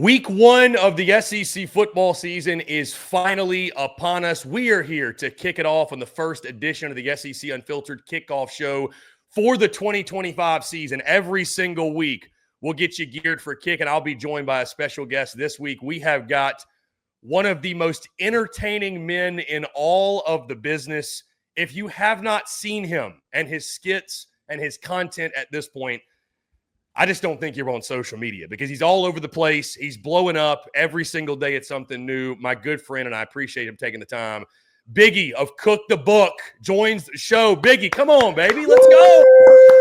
Week 1 of the SEC football season is finally upon us. We are here to kick it off on the first edition of the SEC Unfiltered Kickoff Show for the 2025 season. Every single week, we'll get you geared for kick, and I'll be joined by a special guest this week. We have got one of the most entertaining men in all of the business. If you have not seen him and his skits and his content at this point, I just don't think you're on social media because he's all over the place. He's blowing up every single day at something new. My good friend, and I appreciate him taking the time, Biggy of Cook the Book joins the show. Biggy, come on, baby. Let's go.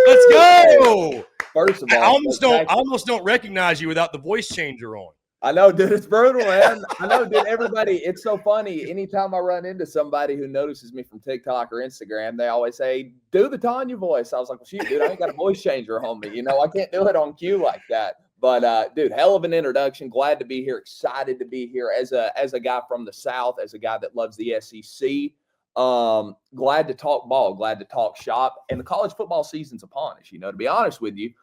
Let's go. First of all, I almost don't recognize you without the voice changer on. I know, dude. It's brutal, man. I know, dude. Everybody, it's so funny. Anytime I run into somebody who notices me from TikTok or Instagram, they always say, do the Tanya voice. I was like, well, shoot, dude, I ain't got a voice changer on me. You know, I can't do it on cue like that. But, dude, hell of an introduction. Glad to be here. Excited to be here as a guy from the South, as a guy that loves the SEC. Glad to talk ball. Glad to talk shop. And the college football season's upon us. You know, to be honest with you,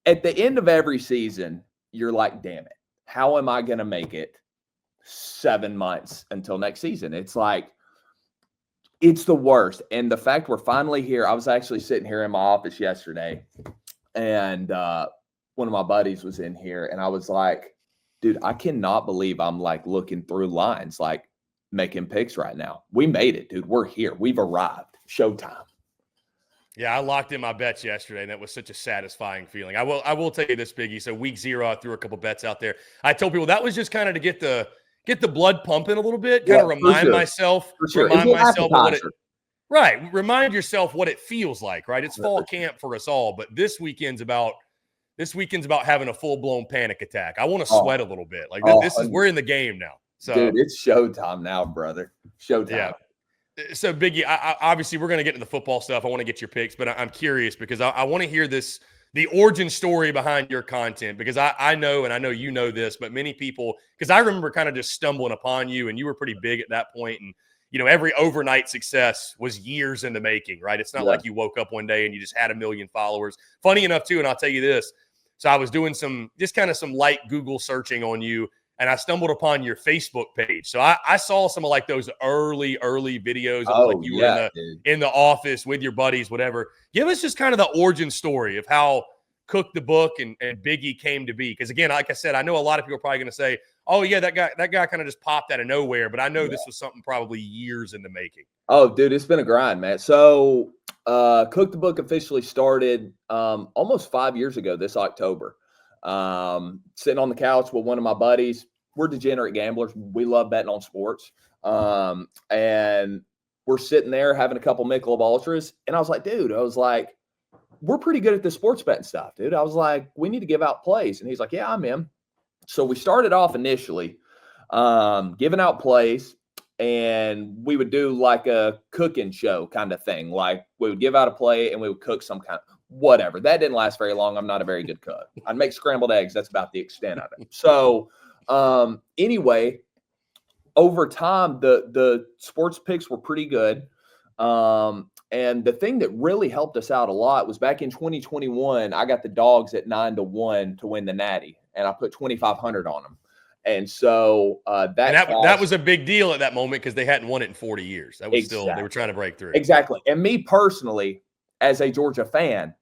at the end of every season, you're like, damn it, how am I going to make it 7 months until next season? It's like, it's the worst. And the fact we're finally here, I was actually sitting here in my office yesterday, and one of my buddies was in here, and I was like, dude, I cannot believe I'm like looking through lines, like making picks right now. We made it, dude. We're here. We've arrived. Showtime. Yeah, I locked in my bets yesterday, and that was such a satisfying feeling. I will tell you this, Biggie. So week 0, I threw a couple bets out there. I told people that was just kind of to get the blood pumping a little bit, kind of remind myself of what it remind yourself what it feels like, right? It's fall camp for us all, but this weekend's about having a full-blown panic attack. I want to sweat a little bit. Like we're in the game now. So dude, it's showtime now, brother. Showtime. Yeah. So, Biggie, obviously we're going to get into the football stuff. I want to get your picks, but I'm curious because I want to hear the origin story behind your content, because I know, and I know you know this, but many people, because I remember kind of just stumbling upon you, and you were pretty big at that point, and you know, every overnight success was years in the making, right? It's not like you woke up one day and you just had 1 million followers. Funny enough, too, and I'll tell you this. So I was doing some light Google searching on you, and I stumbled upon your Facebook page. So I saw some of like those early videos of like you were in the office with your buddies, whatever. Give us just kind of the origin story of how Cook the Book and Biggy came to be. Because again, like I said, I know a lot of people are probably going to say, oh yeah, that guy kind of just popped out of nowhere. But I know this was something probably years in the making. Oh, dude, it's been a grind, man. So Cook the Book officially started almost 5 years ago this October. Sitting on the couch with one of my buddies. We're degenerate gamblers. We love betting on sports. And we're sitting there having a couple Michelob Ultras. And I was like, dude, we're pretty good at this sports betting stuff, dude. I was like, we need to give out plays. And he's like, yeah, I'm in. So we started off initially giving out plays, and we would do like a cooking show kind of thing. Like we would give out a play and we would cook some kind of whatever. That didn't last very long. I'm not a very good cook. I'd make scrambled eggs. That's about the extent of it. So anyway, over time, the sports picks were pretty good. And the thing that really helped us out a lot was back in 2021, I got the Dogs at 9-1 to win the Natty, and I put 2,500 on them. And so that was a big deal at that moment because they hadn't won it in 40 years. That was still, they were trying to break through. Exactly. And me personally, as a Georgia fan,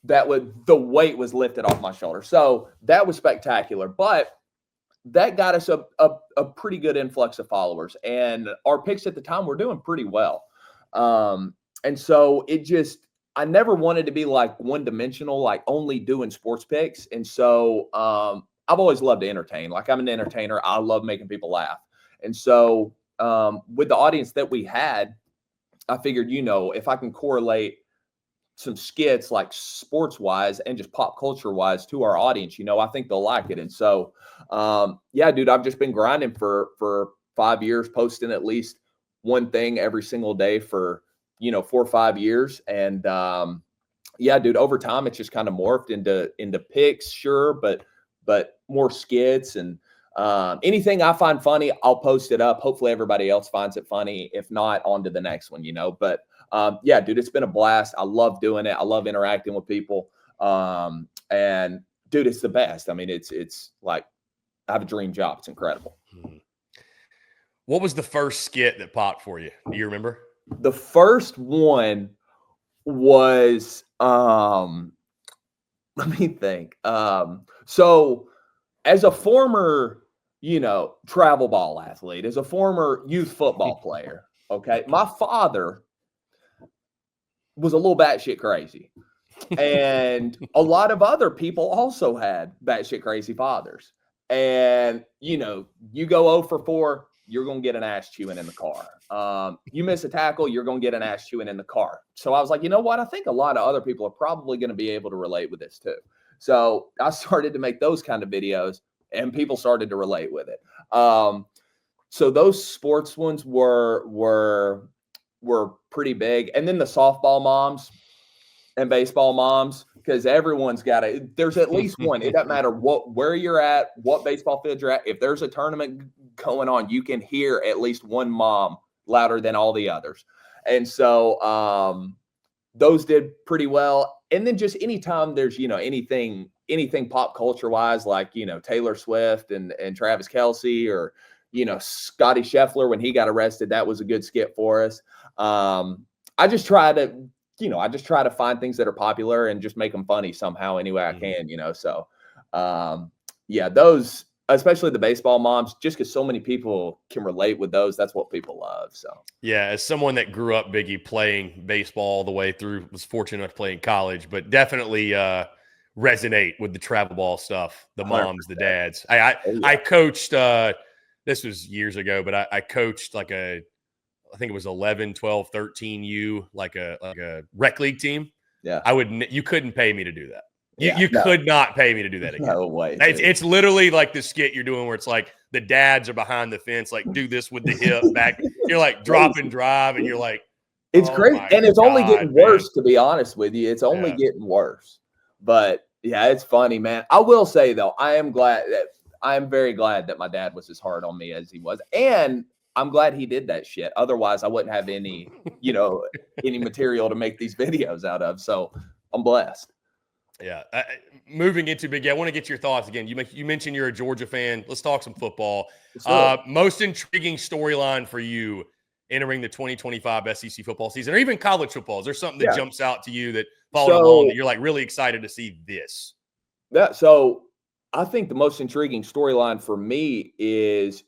the weight was lifted off my shoulder. So that was spectacular. But that got us a pretty good influx of followers. And our picks at the time were doing pretty well. And so I never wanted to be like one-dimensional, like only doing sports picks. And so I've always loved to entertain. Like I'm an entertainer. I love making people laugh. And so with the audience that we had, I figured, if I can correlate some skits like sports wise and just pop culture wise to our audience, I think they'll like it. And so, yeah, dude, I've just been grinding for 5 years, posting at least one thing every single day for, 4 or 5 years. And, yeah, dude, over time, it's just kind of morphed into picks, sure. But more skits and, anything I find funny, I'll post it up. Hopefully everybody else finds it funny. If not, on to the next one, but, yeah, dude, it's been a blast. I love doing it. I love interacting with people. And dude, it's the best. I mean, it's like I have a dream job. It's incredible. What was the first skit that popped for you? Do you remember? The first one was let me think. So as a former, travel ball athlete, as a former youth football player, okay, my father was a little batshit crazy. And a lot of other people also had batshit crazy fathers. And, you go 0 for 4, you're going to get an ass chewing in the car. You miss a tackle, you're going to get an ass chewing in the car. So I was like, you know what? I think a lot of other people are probably going to be able to relate with this too. So I started to make those kind of videos and people started to relate with it. So those sports ones were pretty big. And then the softball moms and baseball moms, because everyone's got it. There's at least one. It doesn't matter where you're at, what baseball field you're at. If there's a tournament going on, you can hear at least one mom louder than all the others. And so those did pretty well. And then just anytime there's, anything pop culture wise, like, Taylor Swift and Travis Kelce, or, Scotty Scheffler, when he got arrested, that was a good skit for us. I just try to find things that are popular and just make them funny somehow any way I can, So, those, especially the baseball moms, just because so many people can relate with those, that's what people love. So, yeah, as someone that grew up, Biggie, playing baseball all the way through, was fortunate enough to play in college, but definitely resonate with the travel ball stuff, the moms, 100%. The dads. I coached, this was years ago, but I coached like I think it was 11, 12, 13U, like a rec league team. Yeah. You couldn't pay me to do that. You could not pay me to do that again. No way. It's literally like the skit you're doing where it's like the dads are behind the fence, like do this with the hip back. You're like drop and drive and you're like, it's crazy. And it's only getting worse, to be honest with you. It's only getting worse. But yeah, it's funny, man. I will say though, I am very glad that my dad was as hard on me as he was. And I'm glad he did that shit. Otherwise, I wouldn't have any material to make these videos out of. So I'm blessed. Yeah. Moving into Biggie, I want to get your thoughts again. You mentioned you're a Georgia fan. Let's talk some football. Most intriguing storyline for you entering the 2025 SEC football season, or even college football? Is there something that jumps out to you that followed along that you're like really excited to see this? So I think the most intriguing storyline for me is,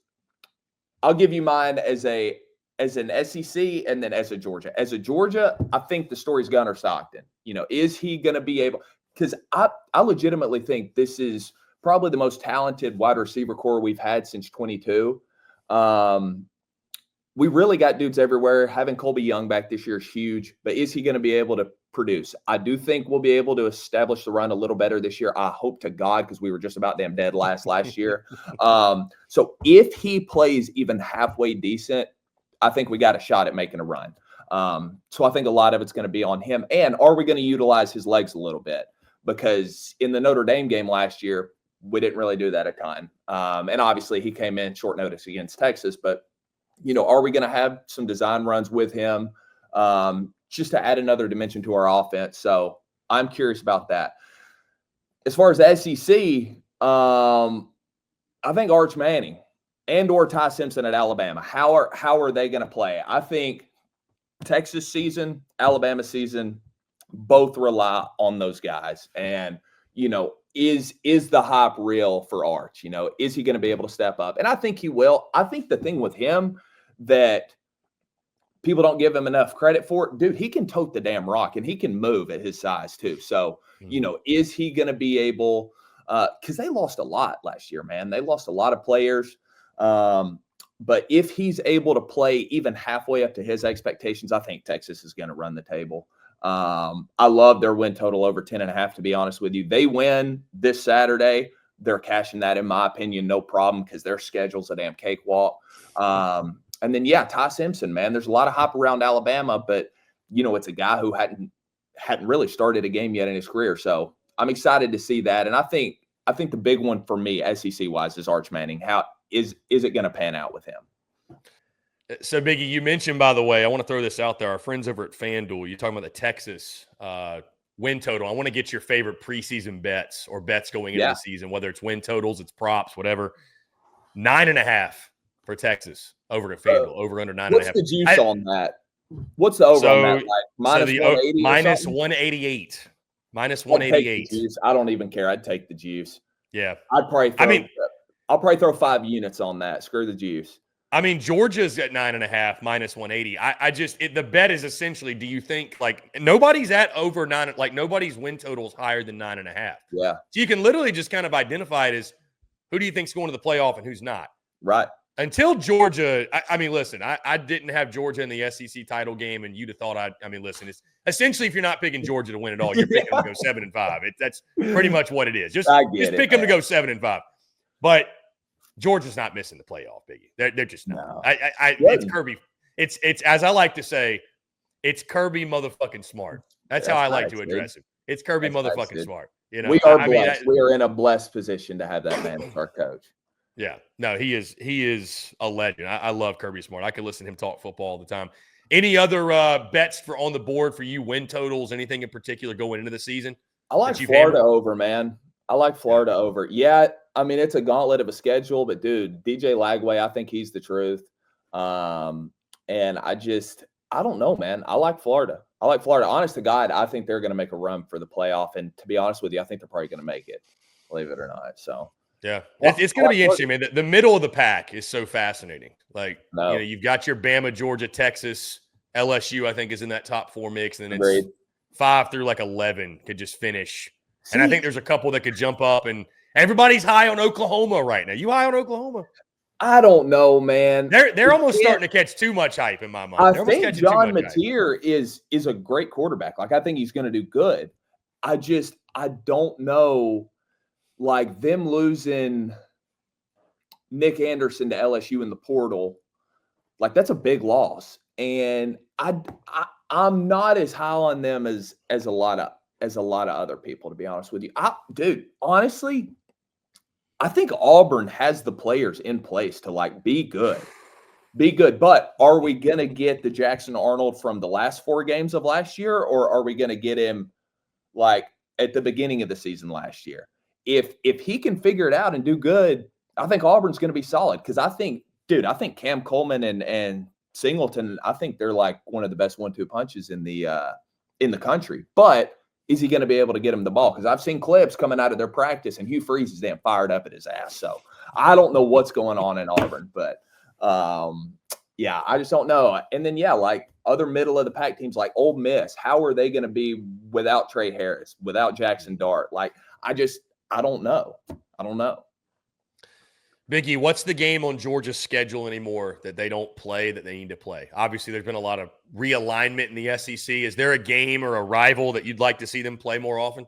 I'll give you mine as an SEC and then as a Georgia. As a Georgia, I think the story's Gunnar Stockton. Is he going to be able? Because I legitimately think this is probably the most talented wide receiver core we've had since 22. We really got dudes everywhere. Having Colby Young back this year is huge. But is he going to be able to produce? I do think we'll be able to establish the run a little better this year. I hope to God, because we were just about damn dead last year. So if he plays even halfway decent, I think we got a shot at making a run. So I think a lot of it's going to be on him. And are we going to utilize his legs a little bit? Because in the Notre Dame game last year, we didn't really do that a ton. And obviously he came in short notice against Texas. But, are we going to have some design runs with him just to add another dimension to our offense? So I'm curious about that. As far as the SEC, I think Arch Manning and or Ty Simpson at Alabama, how are they going to play? I think Texas season, Alabama season, both rely on those guys. And, is the hype real for Arch? Is he going to be able to step up? And I think he will. I think the thing with him that people don't give him enough credit for, dude, he can tote the damn rock and he can move at his size too. So, is he going to be able, because they lost a lot last year, man. They lost a lot of players. But if he's able to play even halfway up to his expectations, I think Texas is going to run the table. I love their win total over 10.5, to be honest with you. They win this Saturday. They're cashing that, in my opinion, no problem, because their schedule's a damn cakewalk. And then, Ty Simpson, man, there's a lot of hype around Alabama, but, it's a guy who hadn't really started a game yet in his career. So I'm excited to see that. And I think the big one for me, SEC wise, is Arch Manning. How is it going to pan out with him? So, Biggie, you mentioned, by the way, I want to throw this out there. Our friends over at FanDuel, you're talking about the Texas win total. I want to get your favorite preseason bets or bets going into the season, whether it's win totals, it's props, whatever. 9.5 for Texas over to FanDuel, over under 9.5. What's the juice on that? What's the over on that? Like minus 180 minus 188. Minus 188. I don't even care. I'd take the juice. Yeah. I'll probably throw 5 units on that. Screw the juice. I mean, Georgia's at 9.5, minus 180. The bet is essentially, do you think like nobody's at over 9, like nobody's win total is higher than 9.5. Yeah. So you can literally just kind of identify it as who do you think's going to the playoff and who's not. Right. Until Georgia, I mean, listen, I didn't have Georgia in the SEC title game, and you'd have thought I mean, listen, it's essentially if you're not picking Georgia to win it all, you're picking them to go 7-5. That's pretty much what it is. Just pick them to go 7-5. But Georgia's not missing the playoff, Biggie. They're just not. No. It's Kirby. It's as I like to say, it's Kirby motherfucking smart. That's how I like to address him. It's Kirby motherfucking smart. You know, we are blessed. We are in a blessed position to have that man as our coach. Yeah, no, he is a legend. I love Kirby Smart. I could listen to him talk football all the time. Any other bets on the board for you? Win totals? Anything in particular going into the season? I like Florida over, man. I like Florida over. Yeah, I mean it's a gauntlet of a schedule, but dude, DJ Lagway, I think he's the truth. And I don't know, man. I like Florida. Honest to God, I think they're going to make a run for the playoff. And to be honest with you, I think they're probably going to make it, believe it or not. So. Yeah, it's going to be interesting, man. The middle of the pack is so fascinating. Like, you know, you've got your Bama, Georgia, Texas, LSU, I think is in that top 4 mix. And then it's 5 through like 11 could just finish. And I think there's a couple that could jump up, and everybody's high on Oklahoma right now. You high on Oklahoma? I don't know, man. They're almost starting to catch too much hype in my mind. I think John Mateer is a great quarterback. Like, I think he's going to do good. I don't know. Like them losing Nick Anderson to LSU in the portal, like that's a big loss. And I'm not as high on them as a lot of other people, to be honest with you. Dude, honestly, I think Auburn has the players in place to like be good. But are we gonna get the Jackson Arnold from the last 4 games of last year, or are we gonna get him like at the beginning of the season last year? If he can figure it out and do good, I think Auburn's going to be solid. Because I think Cam Coleman and Singleton, I think they're like one of the best 1-2 punches in the country. But is he going to be able to get him the ball? Because I've seen clips coming out of their practice, and Hugh Freeze is damn fired up at his ass. So I don't know what's going on in Auburn, but yeah, I just don't know. And then like other middle of the pack teams like Ole Miss, how are they going to be without Trey Harris, without Jackson Dart? Like I don't know. Biggie, what's the game on Georgia's schedule anymore that they don't play that they need to play? Obviously, there's been a lot of realignment in the SEC. Is there a game or a rival that you'd like to see them play more often?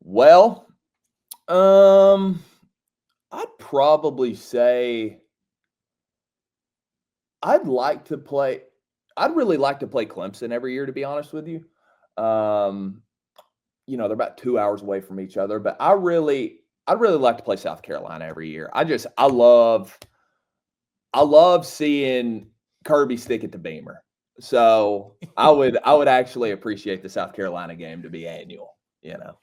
Well, I'd probably say I'd really like to play Clemson every year, to be honest with you. You know, they're about 2 hours away from each other, but I'd really like to play South Carolina every year. I love seeing Kirby stick it to Beamer. So I would actually appreciate the South Carolina game to be annual, you know.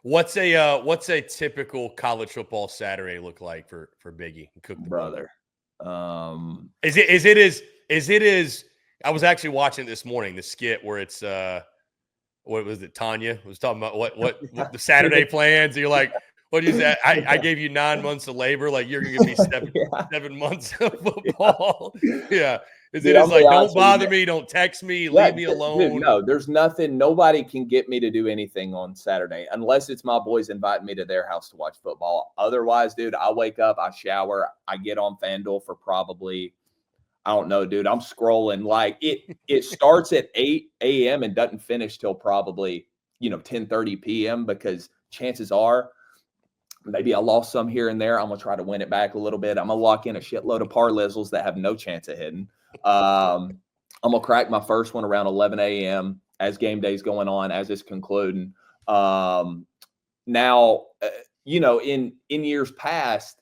What's a typical college football Saturday look like for Biggie and Cook the brother? Is it as I was actually watching this morning, the skit where it's what was it? Tanya was talking about what the Saturday plans. You're like, what is that? I gave you 9 months of labor. Like you're gonna give me 7 months of football. Yeah. Is it like don't bother me, don't text me, leave me alone? Dude, no, there's nothing. Nobody can get me to do anything on Saturday unless it's my boys inviting me to their house to watch football. Otherwise, dude, I wake up, I shower, I get on FanDuel for probably, I don't know, dude. I'm scrolling like it starts at 8 a.m. and doesn't finish till probably 10:30 p.m. because chances are maybe I lost some here and there. I'm gonna try to win it back a little bit. I'm gonna lock in a shitload of parlays that have no chance of hitting. I'm gonna crack my first one around 11 a.m. as game day's going on, as it's concluding. Now, in years past,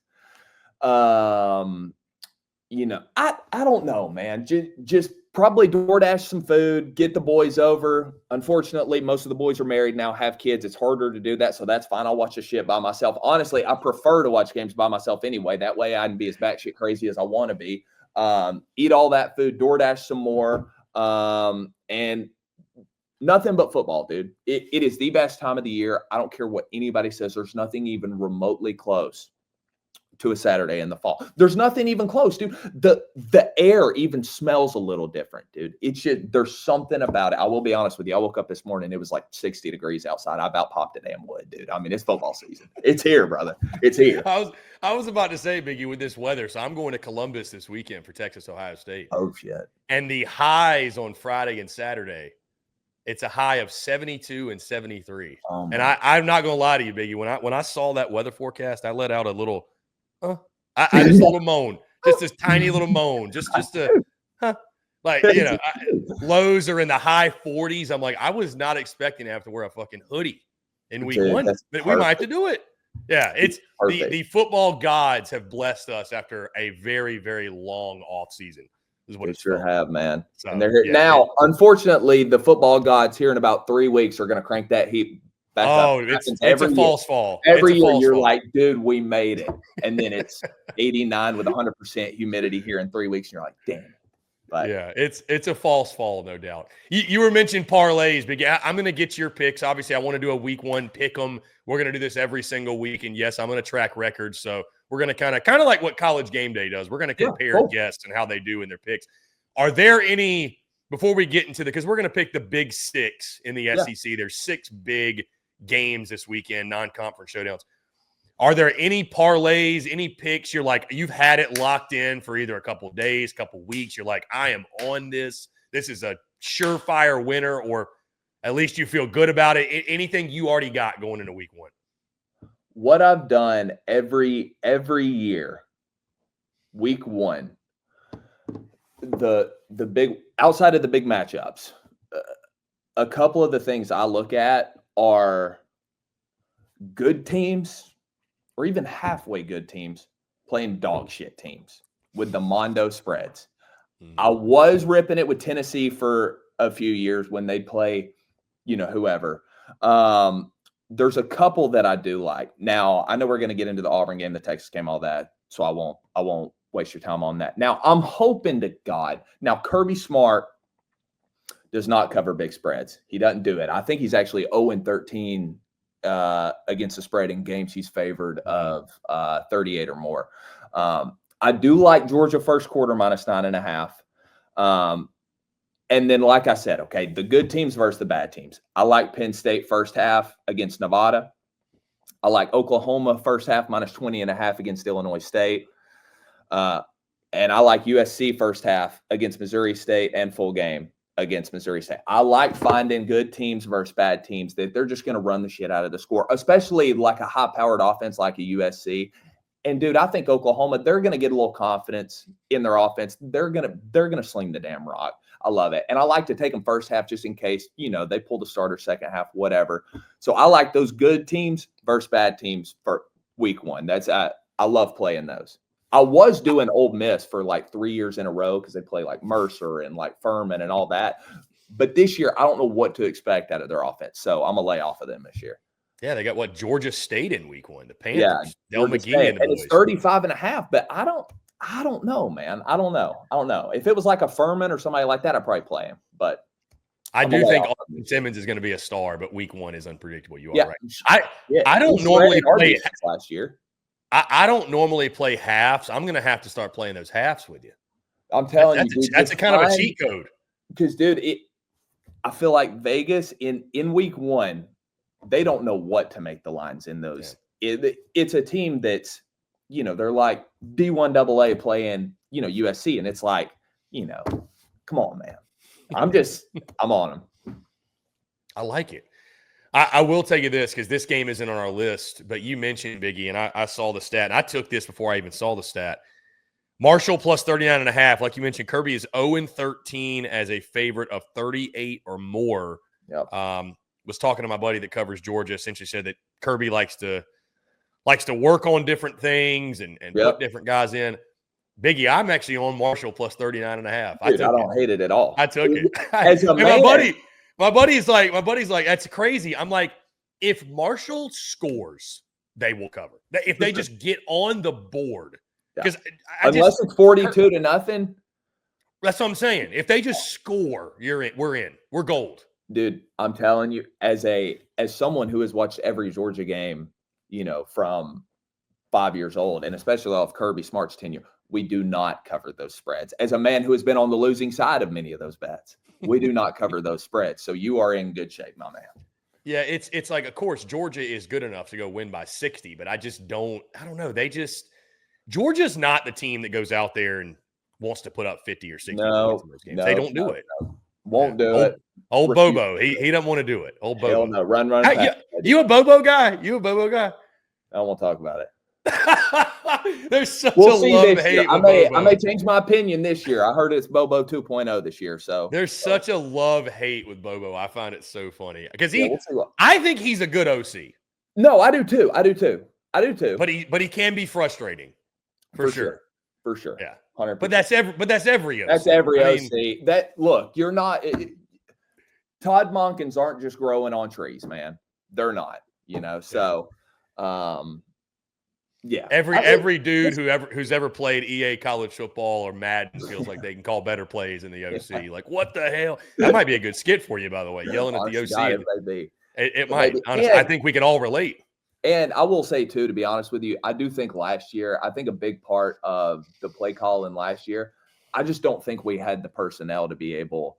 I don't know, man. Just probably DoorDash some food, get the boys over. Unfortunately, most of the boys are married now, have kids. It's harder to do that, so that's fine. I'll watch the shit by myself. Honestly, I prefer to watch games by myself anyway. That way I can be as batshit crazy as I want to be. Eat all that food, DoorDash some more, and nothing but football, dude. It is the best time of the year. I don't care what anybody says. There's nothing even remotely close to a Saturday in the fall. There's nothing even close, dude. The air even smells a little different, dude. It's just, there's something about it. I will be honest with you. I woke up this morning, it was like 60 degrees outside. I about popped a damn wood, dude. I mean, it's football season. It's here, brother. It's here. I was about to say, Biggie, with this weather. So I'm going to Columbus this weekend for Texas, Ohio State. Oh, shit. And the highs on Friday and Saturday, it's a high of 72 and 73. And I'm not going to lie to you, Biggie. When I saw that weather forecast, I let out a little, I just a little moan, just this tiny little moan, just a, like, lows are in the high 40s. I'm like, I was not expecting to have to wear a fucking hoodie in week one, but we might have to do it. Yeah, it's the football gods have blessed us after a very, very long off season. Is what they sure have, man. So, and they're here now. Unfortunately, the football gods here in about 3 weeks are going to crank that heat back up. It's a false fall. Every year you're like, dude, we made it. And then it's 89 with 100% humidity here in 3 weeks. And you're like, damn. But yeah, it's a false fall, no doubt. You were mentioning parlays, but yeah, I'm going to get your picks. Obviously, I want to do a week one pick 'em. We're going to do this every single week. And yes, I'm going to track records. So we're going to kind of like what College Game Day does. We're going to compare guests and how they do in their picks. Are there any, before we get into because we're going to pick the big six in the SEC. There's 6 big games this weekend, non-conference showdowns. Are there any parlays, any picks you're like, you've had it locked in for either a couple of days, couple of weeks, you're like, I am on this. This is a surefire winner, or at least you feel good about it. Anything you already got going into week one? What I've done every year, week one, the big, outside of the big matchups, a couple of the things I look at are good teams or even halfway good teams playing dog shit teams with the Mondo spreads. I was ripping it with Tennessee for a few years when they'd play, whoever. There's a couple that I do like. Now, I know we're going to get into the Auburn game, the Texas game, all that, so I won't waste your time on that. Now, I'm hoping to God. Now, Kirby Smart does not cover big spreads. He doesn't do it. I think he's actually 0-13 against the spread in games he's favored of 38 or more. I do like Georgia first quarter -9.5. And then, like I said, okay, the good teams versus the bad teams. I like Penn State first half against Nevada. I like Oklahoma first half -20.5 against Illinois State. And I like USC first half against Missouri State and full game against Missouri State. I like finding good teams versus bad teams that they're just going to run the shit out of the score, especially like a high-powered offense like a USC. And dude, I think Oklahoma, they're going to get a little confidence in their offense. They're going to sling the damn rock. I love it. And I like to take them first half just in case, they pull the starter second half, whatever. So I like those good teams versus bad teams for week one. I love playing those. I was doing Ole Miss for like 3 years in a row because they play like Mercer and like Furman and all that. But this year, I don't know what to expect out of their offense. So I'm going to lay off of them this year. Yeah, they got Georgia State in week one. The Panthers. Yeah, McGee and it's 35.5, but I don't know, man. I don't know. If it was like a Furman or somebody like that, I'd probably play him. But I do think Austin Simmons is going to be a star, but week one is unpredictable. You are right. I don't normally play last year. I don't normally play halves. I'm going to have to start playing those halves with you. I'm telling you, dude, that's a kind of a cheat code. Because, dude, I feel like Vegas in week one, they don't know what to make the lines in those. Yeah. It's a team that's, they're like D1 AA playing, USC. And it's like, come on, man. I'm on them. I like it. I will tell you this because this game isn't on our list, but you mentioned Biggie, and I saw the stat. And I took this before I even saw the stat. Marshall plus 39.5. Like you mentioned, Kirby is 0-13 as a favorite of 38 or more. Yep. Was talking to my buddy that covers Georgia, essentially said that Kirby likes to work on different things and put different guys in. Biggie, I'm actually on Marshall plus 39.5. Dude, I don't hate it at all. I took it. As a man, my buddy's like, that's crazy. I'm like, if Marshall scores, they will cover. If they just get on the board, because unless it's 42-0. That's what I'm saying. If they just score, we're in. We're gold. Dude, I'm telling you, as someone who has watched every Georgia game, from 5 years old, and especially off Kirby Smart's tenure, we do not cover those spreads. As a man who has been on the losing side of many of those bets, we do not cover those spreads. So you are in good shape, my man. Yeah, it's like, of course, Georgia is good enough to go win by 60, but I don't know. Georgia's not the team that goes out there and wants to put up 50 or 60 points in those games. They don't do it. Won't do it. Old Bobo, he doesn't want to do it. Old Bobo. Hell no. Run. You a Bobo guy? You a Bobo guy? I won't talk about it. There's such a love-hate. I may change my opinion this year. I heard it's Bobo 2.0 this year. So there's such a love-hate with Bobo. I find it so funny because I think he's a good OC. No, I do too. But he can be frustrating. For sure. Yeah. 100%. But that's every OC. That's every OC. Look, you're not Todd Monkins aren't just growing on trees, man. They're not, So yeah. Every dude who's ever played EA college football or Madden feels like they can call better plays in the OC. Yeah. Like, what the hell? That might be a good skit for you, by the way, yelling at the OC. It might. Honestly, I think we can all relate. And I will say, too, to be honest with you, I do think last year, I think a big part of the play call in last year, I just don't think we had the personnel to be able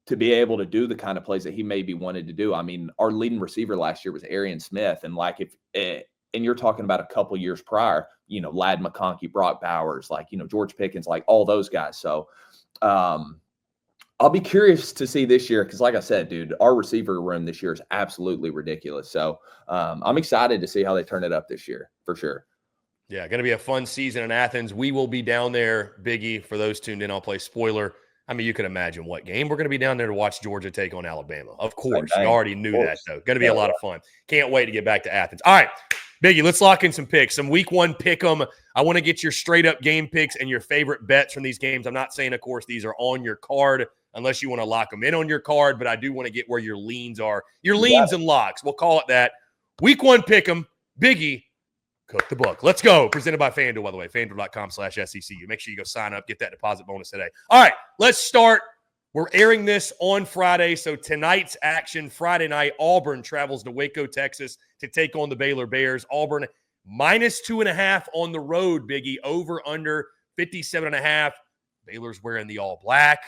to do the kind of plays that he maybe wanted to do. I mean, our leading receiver last year was Arian Smith. And and you're talking about a couple years prior, Ladd McConkey, Brock Bowers, George Pickens, all those guys. So I'll be curious to see this year because, like I said, dude, our receiver room this year is absolutely ridiculous. So I'm excited to see how they turn it up this year for sure. Yeah, going to be a fun season in Athens. We will be down there, Biggie. For those tuned in, I'll play spoiler. I mean, you can imagine what game. We're going to be down there to watch Georgia take on Alabama. Of course. You already knew that, though. Going to be a lot of fun. Can't wait to get back to Athens. All right, Biggie, let's lock in some picks. Some week one pick 'em. I want to get your straight-up game picks and your favorite bets from these games. I'm not saying, of course, these are on your card unless you want to lock them in on your card, but I do want to get where your leans are. Your leans and locks. We'll call it that. Week one pick 'em. Biggie, cook the book. Let's go. Presented by FanDuel, by the way. FanDuel.com/SECU. Make sure you go sign up. Get that deposit bonus today. All right, let's start. We're airing this on Friday, so tonight's action, Friday night, Auburn travels to Waco, Texas to take on the Baylor Bears. Auburn -2.5 on the road, Biggie. Over, under 57.5. Baylor's wearing the all black.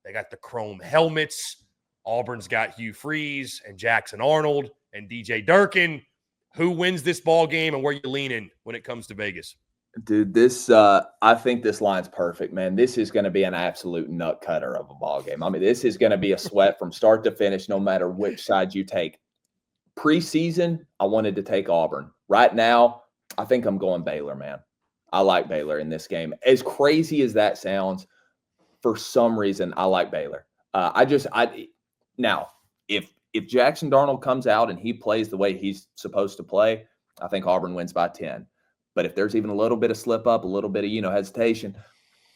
They got the chrome helmets. Auburn's got Hugh Freeze and Jackson Arnold and DJ Durkin. Who wins this ball game and where you leaning when it comes to Vegas? Dude, I think this line's perfect, man. This is going to be an absolute nut cutter of a ball game. I mean, this is going to be a sweat from start to finish, no matter which side you take. Preseason, I wanted to take Auburn. Right now, I think I'm going Baylor, man. I like Baylor in this game. As crazy as that sounds, for some reason, I like Baylor. Now, if Jackson Darnold comes out and he plays the way he's supposed to play, I think Auburn wins by 10. But if there's even a little bit of slip up, a little bit of, hesitation,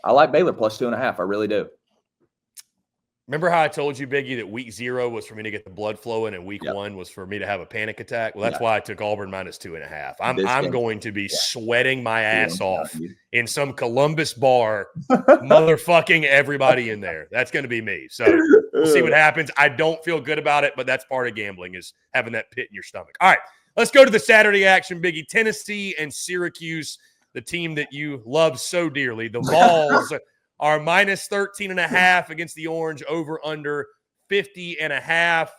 I like Baylor +2.5. I really do. Remember how I told you, Biggie, that week 0 was for me to get the blood flowing and week 1 was for me to have a panic attack? Well, that's why I took Auburn -2.5. I'm going to be sweating my ass off in some Columbus bar, motherfucking everybody in there. That's going to be me. So we'll see what happens. I don't feel good about it, but that's part of gambling, is having that pit in your stomach. All right, let's go to the Saturday action, Biggie. Tennessee and Syracuse, the team that you love so dearly. The Vols are -13.5 against the Orange, over under 50.5.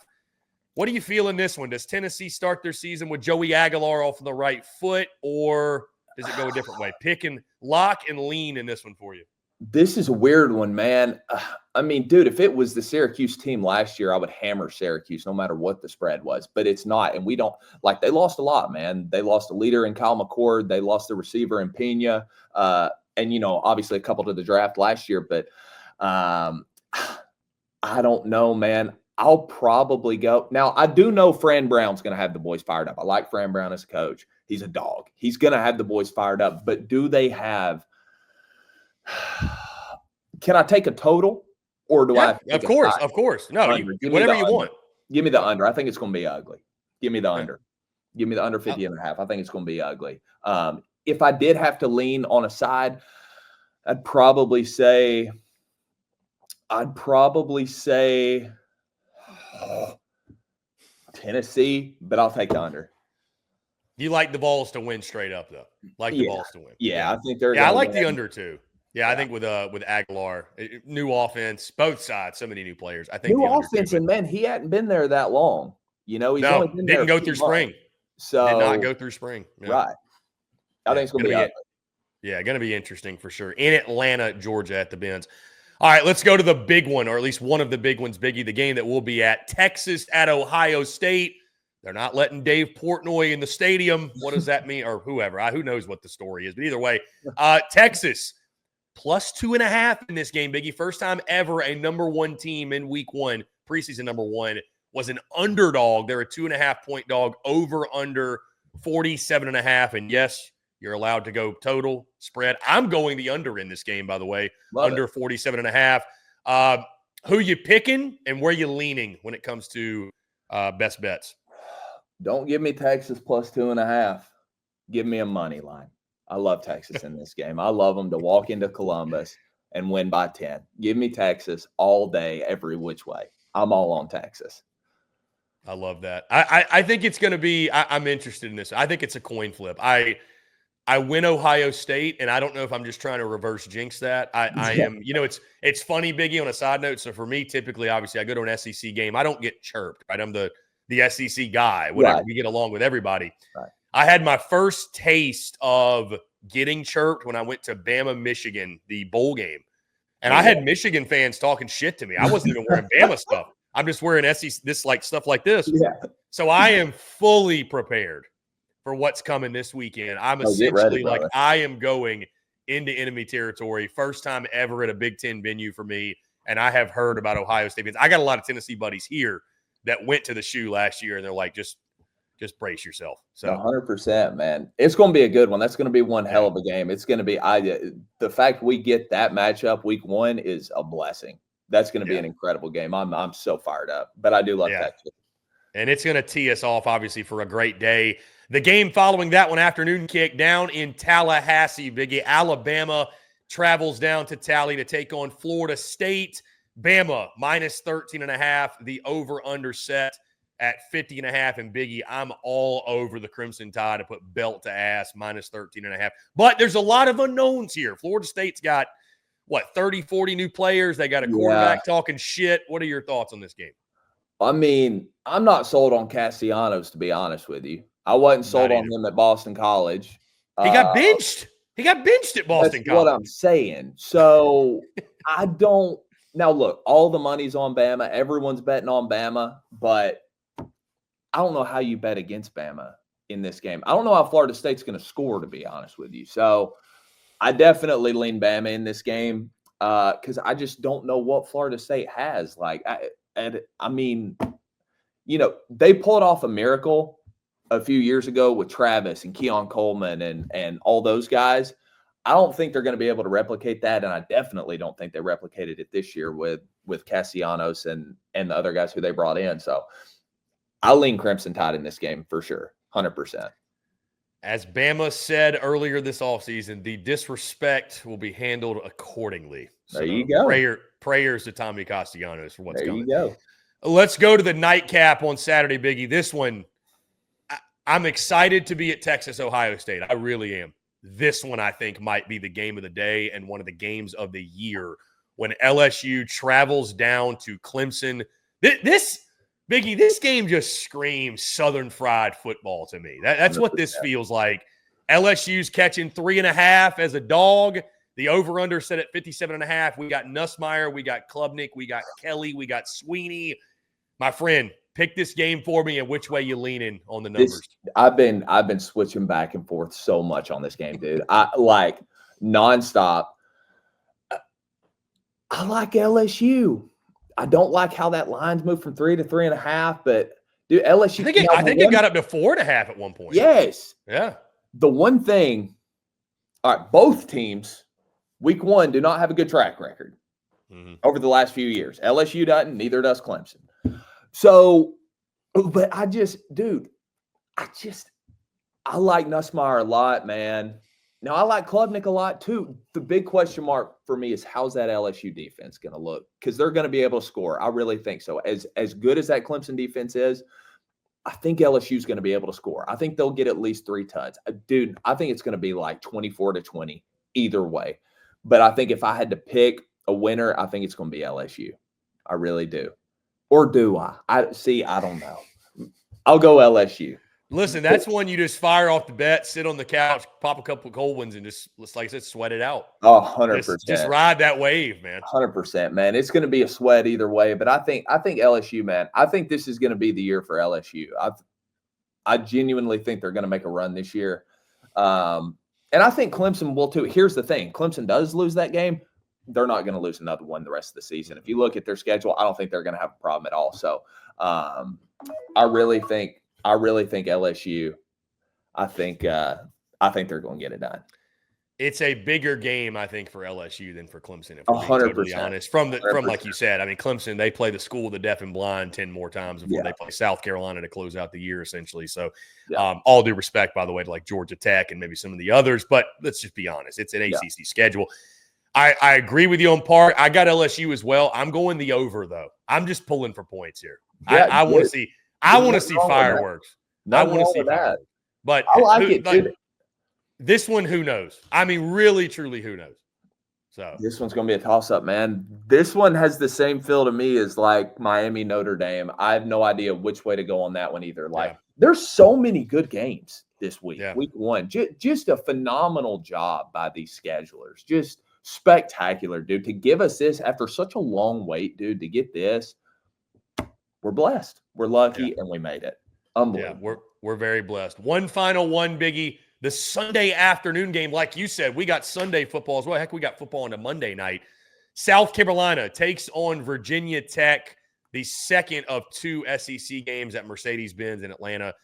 What do you feel in this one? Does Tennessee start their season with Joey Aguilar off on the right foot, or does it go a different way? Pick and lock and lean in this one for you. This is a weird one, man. I mean, dude, if it was the Syracuse team last year, I would hammer Syracuse no matter what the spread was, but it's not. And we don't – they lost a lot, man. They lost a leader in Kyle McCord. They lost the receiver in Pena. And, obviously a couple to the draft last year, but I don't know, man. I'll probably go. Now, I do know Fran Brown's going to have the boys fired up. I like Fran Brown as a coach. He's a dog. He's going to have the boys fired up. But do they have Can I take a total, or do I Yeah, have to take of course, a of course. No, under? Give me whatever the you under. want. Give me the under. I think it's going to be ugly. Give me the Okay. under. Give me the under 50.5. I think it's going to be ugly. If I did have to lean on a side, I'd probably say Tennessee, but I'll take the under. You like the Vols to win straight up, though. Like the Vols to win. Yeah, I think they're. Yeah, I gonna like win. the under too. Yeah, I think with Aguilar, new offense, both sides, so many new players. I think New the under offense, too, and man, he hadn't been there that long. He's only been there didn't go a few through months. spring. So Did not go through spring. Yeah. Right. I think it's going to be ugly. Yeah, going to be interesting for sure. In Atlanta, Georgia at the Benz. All right, let's go to the big one, or at least one of the big ones, Biggie, the game that we'll be at. Texas at Ohio State. They're not letting Dave Portnoy in the stadium. What does that mean? Or whoever. Who knows what the story is. But either way, Texas plus 2.5 in this game, Biggie. First time ever a number one team in week one, preseason number one, was an underdog. They're a 2.5-point dog, over under 47.5. And yes, you're allowed to go total spread. I'm going the under in this game, by the way. Under 47.5. Who you picking and where you leaning when it comes to best bets? Don't give me Texas plus 2.5. Give me a money line. I love Texas in this game. I love them to walk into Columbus and win by 10. Give me Texas all day, every which way. I'm all on Texas. I love that. I think it's going to be – I'm interested in this. I think it's a coin flip. I win Ohio State, and I don't know if I'm just trying to reverse jinx that. I am – it's funny, Biggie, on a side note. So for me, typically, obviously, I go to an SEC game. I don't get chirped, right? I'm the SEC guy. Whatever. Right. We get along with everybody. Right. I had my first taste of getting chirped when I went to Bama, Michigan, the bowl game. And I had Michigan fans talking shit to me. I wasn't even wearing Bama stuff. I'm just wearing SEC, stuff like this. Yeah. So I am fully prepared for what's coming this weekend. I'm essentially ready, I am going into enemy territory. First time ever at a Big Ten venue for me. And I have heard about Ohio State. I got a lot of Tennessee buddies here that went to the shoe last year, and they're like, just brace yourself. So 100%, man. It's going to be a good one. That's going to be one hell of a game. It's going to be the fact we get that matchup week one is a blessing. That's going to be an incredible game. I'm so fired up, but I do love that too. And it's going to tee us off, obviously, for a great day. The game following that one, afternoon kick down in Tallahassee, Biggie. Alabama travels down to Tally to take on Florida State. Bama minus 13.5. The over-under set at 50.5. And Biggie, I'm all over the Crimson Tide to put belt to ass minus 13.5. But there's a lot of unknowns here. Florida State's got, 30, 40 new players. They got a quarterback talking shit. What are your thoughts on this game? I mean, I'm not sold on Castellanos, to be honest with you. I wasn't sold on him at Boston College. He got benched. He got benched at Boston College. That's what I'm saying. So I don't – now, look, all the money's on Bama. Everyone's betting on Bama, but I don't know how you bet against Bama in this game. I don't know how Florida State's going to score, to be honest with you. So I definitely lean Bama in this game because I just don't know what Florida State has. I mean, they pulled off a miracle a few years ago with Travis and Keon Coleman and all those guys. I don't think they're going to be able to replicate that, and I definitely don't think they replicated it this year with Castellanos and the other guys who they brought in. So I'll lean Crimson Tide in this game for sure, 100%. As Bama said earlier this offseason, the disrespect will be handled accordingly. So there you go. Prayers to Tommy Castellanos for what's coming. There you go. Let's go to the nightcap on Saturday, Biggie. This one, I'm excited to be at Texas, Ohio State. I really am. This one, I think, might be the game of the day and one of the games of the year when LSU travels down to Clemson. This Biggie, this game just screams Southern fried football to me. That's what this feels like. LSU's catching 3.5 as a dog. The over-under set at 57.5. We got Nussmeier, we got Klubnik, we got Kelly, we got Sweeney. My friend, pick this game for me and which way you leaning on the numbers. I've been switching back and forth so much on this game, dude. I like nonstop. I like LSU. I don't like how that line's moved from 3 to 3.5, but dude, LSU. I think it got up to 4.5 at one point. Yes. Yeah. The one thing, all right, both teams Week 1 do not have a good track record over the last few years. LSU doesn't, neither does Clemson. So, but I like Nussmeier a lot, man. Now, I like Klubnik a lot, too. The big question mark for me is how's that LSU defense going to look? Because they're going to be able to score. I really think so. As good as that Clemson defense is, I think LSU is going to be able to score. I think they'll get at least 3 touchdowns. Dude, I think it's going to be like 24-20 either way. But I think if I had to pick a winner, I think it's going to be LSU. I really do. Or do I? I don't know. I'll go LSU. Listen, that's one you just fire off the bet, sit on the couch, pop a couple of cold ones, and just, like I said, sweat it out. Oh, 100%. Just ride that wave, man. 100%, man. It's going to be a sweat either way, but I think LSU, man. I think this is going to be the year for LSU. I genuinely think they're going to make a run this year. And I think Clemson will too. Here's the thing. Clemson does lose that game. They're not going to lose another one the rest of the season. If you look at their schedule, I don't think they're going to have a problem at all. So I really think LSU. I think they're going to get it done. It's a bigger game, I think, for LSU than for Clemson. If we're being 100%. totally honest, from like you said, I mean, Clemson, they play the school of the deaf and blind 10 more times before they play South Carolina to close out the year, essentially. So, all due respect, by the way, to like Georgia Tech and maybe some of the others, but let's just be honest, it's an ACC schedule. I agree with you on part. I got LSU as well. I'm going the over though. I'm just pulling for points here. I want to see. I want to see fireworks. I want to see fireworks. But I like it, dude. This one, who knows? I mean, really, truly, who knows? So this one's going to be a toss-up, man. This one has the same feel to me as like Miami, Notre Dame. I have no idea which way to go on that one either. Like, there's so many good games this week. Week 1, just a phenomenal job by these schedulers. Just spectacular, dude. To give us this after such a long wait, dude. To get this, we're blessed. We're lucky, and we made it. Unbelievable. Yeah, we're very blessed. One final one, Biggie. The Sunday afternoon game, like you said, we got Sunday football as well. Heck, we got football on a Monday night. South Carolina takes on Virginia Tech, the second of 2 SEC games at Mercedes-Benz in Atlanta.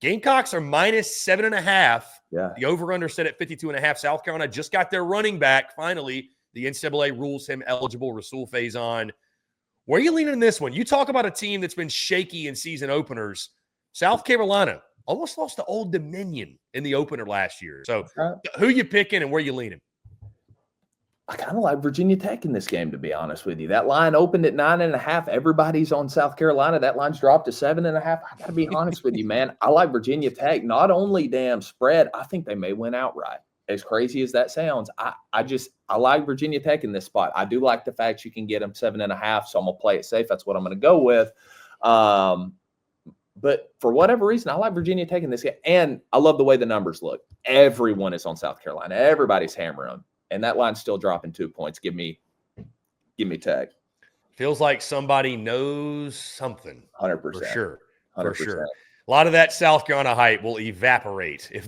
Gamecocks are minus 7.5. Yeah. The over-under set at 52.5. South Carolina just got their running back. Finally, the NCAA rules him eligible. Rasul Faison. Where are you leaning in this one? You talk about a team that's been shaky in season openers. South Carolina almost lost to Old Dominion in the opener last year. So who you picking and where you leaning? I kind of like Virginia Tech in this game, to be honest with you. That line opened at 9.5. Everybody's on South Carolina. That line's dropped to 7.5. I got to be honest with you, man. I like Virginia Tech. Not only damn spread, I think they may win outright. As crazy as that sounds, I like Virginia Tech in this spot. I do like the fact you can get them 7.5, so I'm going to play it safe. That's what I'm going to go with. But for whatever reason, I like Virginia Tech in this game. And I love the way the numbers look. Everyone is on South Carolina. Everybody's hammering them. And that line's still dropping 2 points. Give me Tech. Feels like somebody knows something. 100%. For sure. 100%. For sure. A lot of that South Carolina hype will evaporate if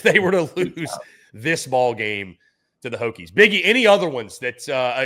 they were to lose this ball game to the Hokies. Biggie, any other ones that,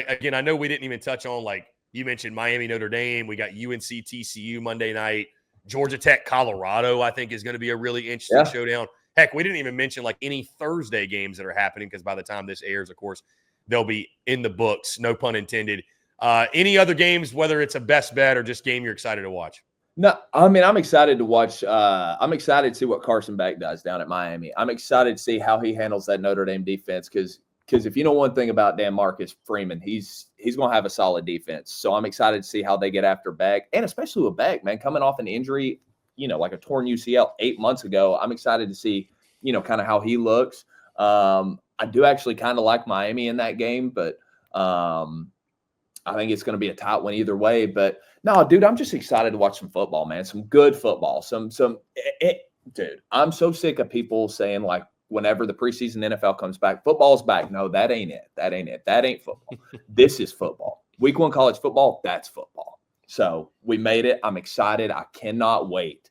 again, I know we didn't even touch on, like you mentioned Miami, Notre Dame. We got UNC, TCU Monday night. Georgia Tech, Colorado, I think is going to be a really interesting showdown. Heck, we didn't even mention like any Thursday games that are happening because by the time this airs, of course, they'll be in the books. No pun intended. Any other games, whether it's a best bet or just game you're excited to watch? No, I mean, I'm excited to watch. I'm excited to see what Carson Beck does down at Miami. I'm excited to see how he handles that Notre Dame defense because if you know one thing about Dan Marcus Freeman, he's going to have a solid defense. So I'm excited to see how they get after Beck, and especially with Beck, man, coming off an injury, like a torn UCL 8 months ago. I'm excited to see, kind of how he looks. I do actually kind of like Miami in that game, but I think it's going to be a tight one either way. But no, dude, I'm just excited to watch some football, man. Some good football. Dude, I'm so sick of people saying like, whenever the preseason NFL comes back, football's back. No, that ain't it. That ain't it. That ain't football. This is football. Week 1 college football, that's football. So we made it. I'm excited. I cannot wait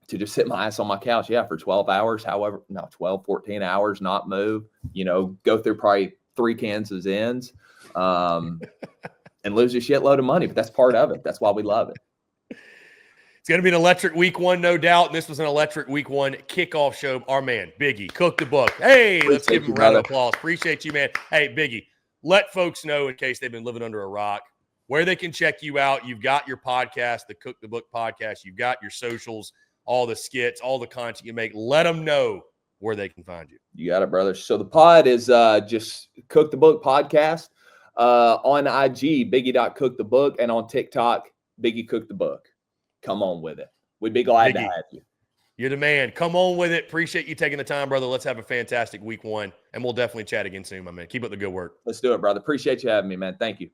to just sit my ass on my couch, for 12 hours, 12, 14 hours, not move, go through probably 3 cans of Zins and lose a shitload of money. But that's part of it. That's why we love it. going to be an electric week one, no doubt. And this was an electric week one kickoff show. Our man, Biggy, cook the book. Hey, let's give him a round of applause. Appreciate you, man. Hey, Biggy, let folks know, in case they've been living under a rock, where they can check you out. You've got your podcast, the Cook the Book podcast. You've got your socials, all the skits, all the content you make. Let them know where they can find you. You got it, brother. So the pod is just Cook the Book podcast. On IG, Biggy.cookthebook, and on TikTok, Biggy Cook the Book. Come on with it. We'd be glad to have you. You're the man. Come on with it. Appreciate you taking the time, brother. Let's have a fantastic week one, and we'll definitely chat again soon, my man. Keep up the good work. Let's do it, brother. Appreciate you having me, man. Thank you.